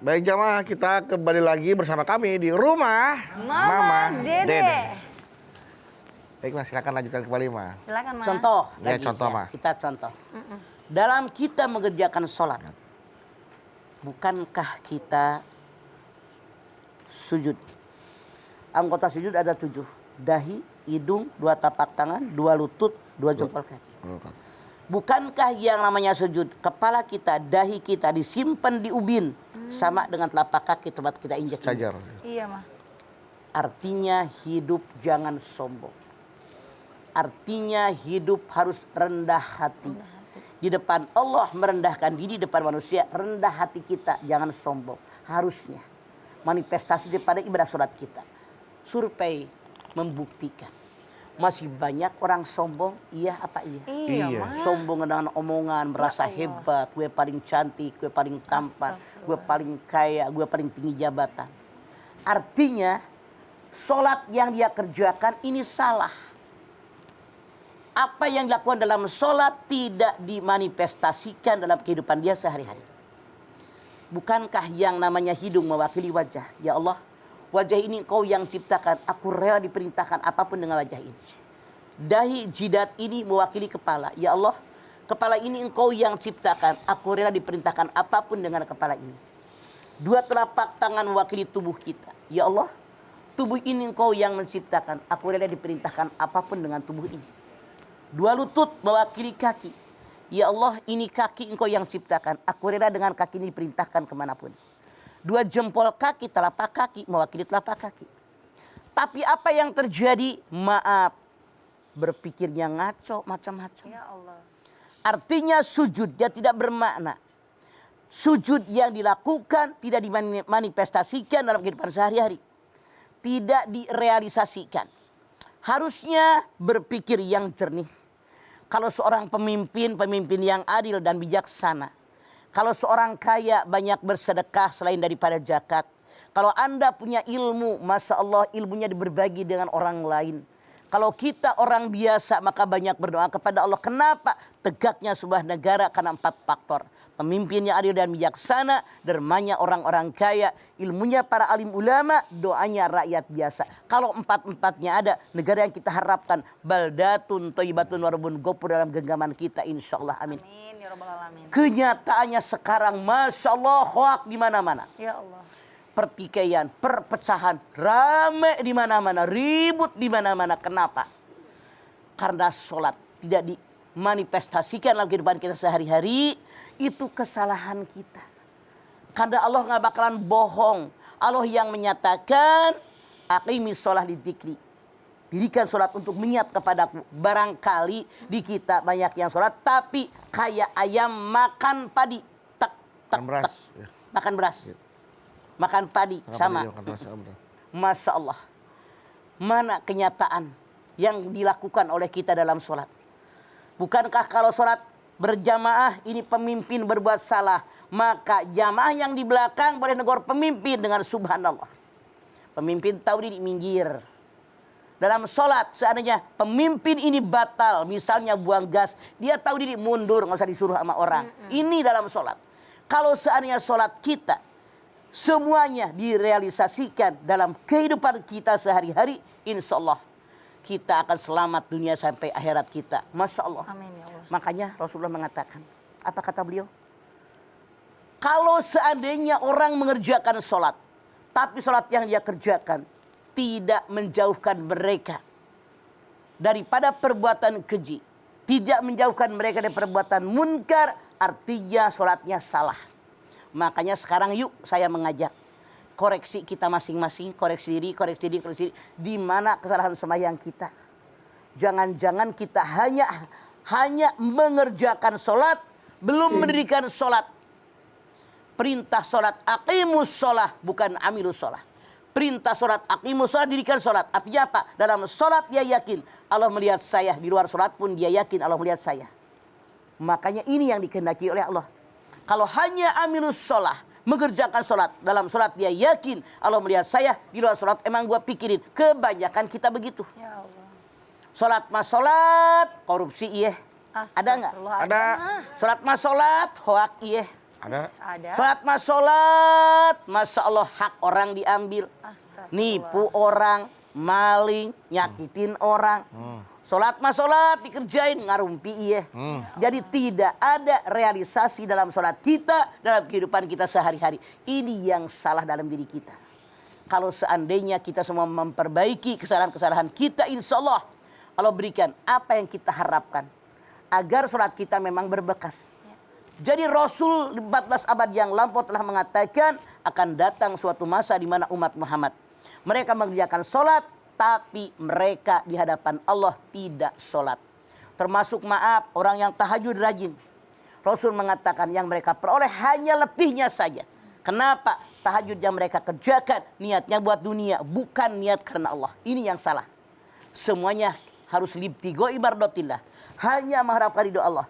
Baik jamaah, kita kembali lagi bersama kami di rumah Mama Dede. Baik Mas, silakan lanjutkan kembali Mas. Silakan Mas. Contoh Ya, lagi, contoh, ya. Mas. Kita contoh. Dalam kita mengerjakan sholat, bukankah kita sujud? Anggota sujud ada 7. Dahi, hidung, 2 tapak tangan, 2 lutut, 2 jempol kaki. Bukankah yang namanya sujud, kepala kita, dahi kita disimpan di ubin, sama dengan telapak kaki tempat kita injak. Sajar. Iya Mas. Artinya hidup jangan sombong. Artinya hidup harus rendah hati. Di depan Allah merendahkan diri, di depan manusia rendah hati kita, jangan sombong. Harusnya manifestasi daripada ibadah sholat kita. Survei membuktikan masih banyak orang sombong, iya apa iya? Iya Iya. Mas. Sombong dengan omongan, merasa hebat, gue paling cantik, gue paling tampan, gue paling kaya, gue paling tinggi jabatan. Artinya sholat yang dia kerjakan ini salah. Apa yang dilakukan dalam sholat tidak dimanifestasikan dalam kehidupan dia sehari-hari. Bukankah yang namanya hidung mewakili wajah? Ya Allah, wajah ini Engkau yang ciptakan, aku rela diperintahkan apapun dengan wajah ini. Dahi, jidat ini mewakili kepala. Ya Allah, kepala ini Engkau yang ciptakan, aku rela diperintahkan apapun dengan kepala ini. 2 telapak tangan mewakili tubuh kita. Ya Allah, tubuh ini Engkau yang menciptakan, aku rela diperintahkan apapun dengan tubuh ini. 2 lutut mewakili kaki. Ya Allah, ini kaki Engkau yang ciptakan, aku rela dengan kaki ini diperintahkan kemanapun. 2 jempol kaki, telapak kaki mewakili telapak kaki. Tapi apa yang terjadi? Maaf, berpikirnya ngaco macam-macam. Ya Allah. Artinya sujud dia tidak bermakna. Sujud yang dilakukan tidak dimanifestasikan dalam kehidupan sehari-hari. Tidak direalisasikan. Harusnya berpikir yang jernih. Kalau seorang pemimpin yang adil dan bijaksana. Kalau seorang kaya banyak bersedekah selain daripada zakat. Kalau Anda punya ilmu, Masya Allah ilmunya berbagi dengan orang lain. Kalau kita orang biasa maka banyak berdoa kepada Allah. Kenapa? Tegaknya sebuah negara karena 4 faktor. Pemimpinnya adil dan bijaksana, dermanya orang-orang kaya, ilmunya para alim ulama, doanya rakyat biasa. Kalau 4-4-nya ada, negara yang kita harapkan baldatun thayyibatun warabun ghafur dalam genggaman kita insyaallah amin. Amin ya rabbal alamin. Kenyataannya sekarang Masya Allah hoak di mana-mana. Ya Allah. Pertikaian, perpecahan, rame di mana-mana, ribut di mana-mana. Kenapa? Karena sholat tidak dimanifestasikan dalam kehidupan kita sehari-hari. Itu kesalahan kita. Karena Allah nggak bakalan bohong. Allah yang menyatakan, aqimis sholah li dzikri. Dirikan sholat untuk mengingat kepadaku. Barangkali di kita banyak yang sholat, tapi kayak ayam makan padi. Tak, tak, Makan beras. tak. Makan beras. Makan padi sama. Masya Allah. Mana kenyataan yang dilakukan oleh kita dalam sholat? Bukankah kalau sholat berjamaah ini pemimpin berbuat salah, maka jamaah yang di belakang boleh negur pemimpin dengan subhanallah. Pemimpin tahu diri minggir. Dalam sholat seandainya pemimpin ini batal, misalnya buang gas, dia tahu diri mundur, nggak usah disuruh sama orang. Ini dalam sholat. Kalau seandainya sholat kita semuanya direalisasikan dalam kehidupan kita sehari-hari, insya Allah kita akan selamat dunia sampai akhirat kita. Masya Allah. Amin ya Allah. Makanya Rasulullah mengatakan, apa kata beliau? Kalau seandainya orang mengerjakan sholat, tapi sholat yang dia kerjakan tidak menjauhkan mereka daripada perbuatan keji, tidak menjauhkan mereka dari perbuatan munkar, artinya sholatnya salah. Makanya sekarang yuk saya mengajak koreksi kita masing-masing, koreksi diri. Di mana kesalahan sembahyang kita? Jangan-jangan kita hanya mengerjakan sholat, belum mendirikan sholat. Perintah sholat aqimus sholah, bukan amilus sholah. Perintah sholat aqimus sholah, dirikan sholat. Artinya apa? Dalam sholat dia yakin Allah melihat saya, di luar sholat pun dia yakin Allah melihat saya. Makanya ini yang dikehendaki oleh Allah. Kalau hanya amilus sholah, mengerjakan sholat, dalam sholat dia yakin Allah melihat saya, di luar sholat emang gua pikirin. Kebanyakan kita begitu. Ya Allah. Sholat mas sholat, korupsi iya. Ada nggak? Astagfirullah, Ada. Sholat mas sholat, hoak iya. Ada. Sholat mas sholat, Masya Allah hak orang diambil. Astagfirullah. Nipu orang, maling, nyakitin orang. Sholat mas sholat dikerjain, ngarumpi iya. Jadi tidak ada realisasi dalam sholat kita, dalam kehidupan kita sehari-hari. Ini yang salah dalam diri kita. Kalau seandainya kita semua memperbaiki kesalahan-kesalahan kita, insya Allah Allah berikan apa yang kita harapkan. Agar sholat kita memang berbekas. Jadi Rasul 14 abad yang lampau telah mengatakan akan datang suatu masa di mana umat Muhammad mereka mengerjakan sholat, tapi mereka di hadapan Allah tidak sholat. Termasuk maaf orang yang tahajud rajin. Rasul mengatakan yang mereka peroleh hanya letihnya saja. Kenapa? Tahajud yang mereka kerjakan niatnya buat dunia, bukan niat karena Allah. Ini yang salah. Semuanya harus libtigo ibardotillah. Hanya mengharapkan ridho Allah.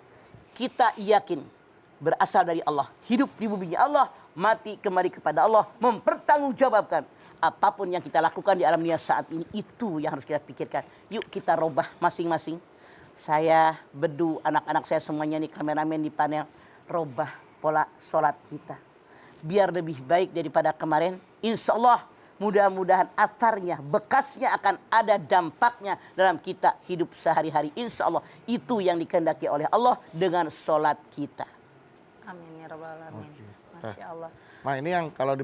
Kita yakin berasal dari Allah, hidup di bumi Allah, mati kembali kepada Allah, mempertanggungjawabkan apapun yang kita lakukan di alam dunia saat ini. Itu yang harus kita pikirkan. Yuk kita robah masing-masing. Saya, Bedu, anak-anak saya semuanya nih, kameramen di panel, robah pola sholat kita biar lebih baik daripada kemarin. Insya Allah mudah-mudahan asarnya, bekasnya akan ada dampaknya dalam kita hidup sehari-hari. Insya Allah itu yang dikehendaki oleh Allah dengan sholat kita. Amin ya rabbal alamin. Masya Allah. Nah ini yang kalau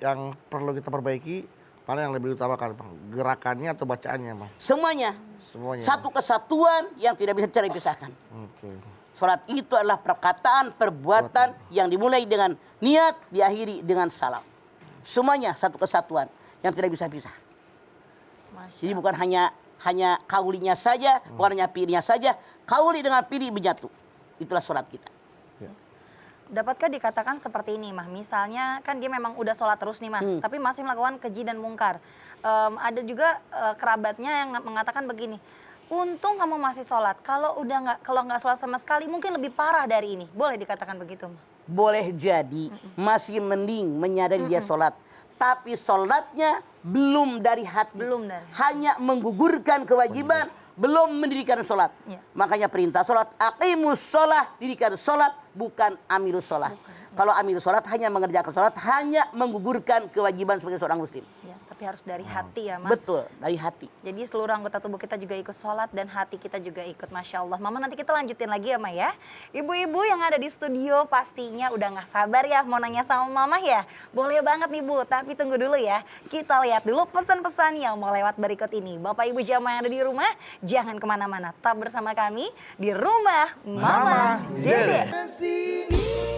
yang perlu kita perbaiki, mana yang lebih utamakan, Bang? Gerakannya atau bacaannya, Bang? Semuanya. Semuanya. Satu kesatuan yang tidak bisa dipisahkan. Oke. Sholat itu adalah perkataan, perbuatan yang dimulai dengan niat, diakhiri dengan salam. Semuanya satu kesatuan yang tidak bisa pisah. Masya Jadi bukan hanya kaulinya saja, bukan hanya pilihnya saja. Kauli dengan pilih menyatu. Itulah sholat kita. Dapatkah dikatakan seperti ini, Mah? Misalnya kan dia memang udah sholat terus nih, Mah, tapi masih melakukan keji dan mungkar. Ada juga kerabatnya yang mengatakan begini, untung kamu masih sholat. Kalau nggak sholat sama sekali, mungkin lebih parah dari ini. Boleh dikatakan begitu, Mah? Boleh jadi masih mending menyadari dia sholat. Tapi sholatnya belum dari hati. Belum dari hati. Hanya menggugurkan kewajiban, belum mendirikan sholat. Ya. Makanya perintah sholat, aqimus sholat, dirikan sholat, bukan amilus sholat. Kalau amilus sholat hanya mengerjakan sholat, hanya menggugurkan kewajiban sebagai seorang muslim. Ya, tapi harus dari hati ya, Mah. Betul, dari hati. Jadi seluruh anggota tubuh kita juga ikut sholat dan hati kita juga ikut. Masya Allah. Mama nanti kita lanjutin lagi ya, Ma ya. Ibu-ibu yang ada di studio pastinya udah gak sabar ya mau nanya sama Mama ya. Boleh banget nih Bu, tapi tunggu dulu ya. Kita lihat dulu pesan-pesan yang mau lewat berikut ini. Bapak Ibu jamaah yang ada di rumah, jangan kemana-mana. Tetap bersama kami di Rumah Mama Dede. Dede.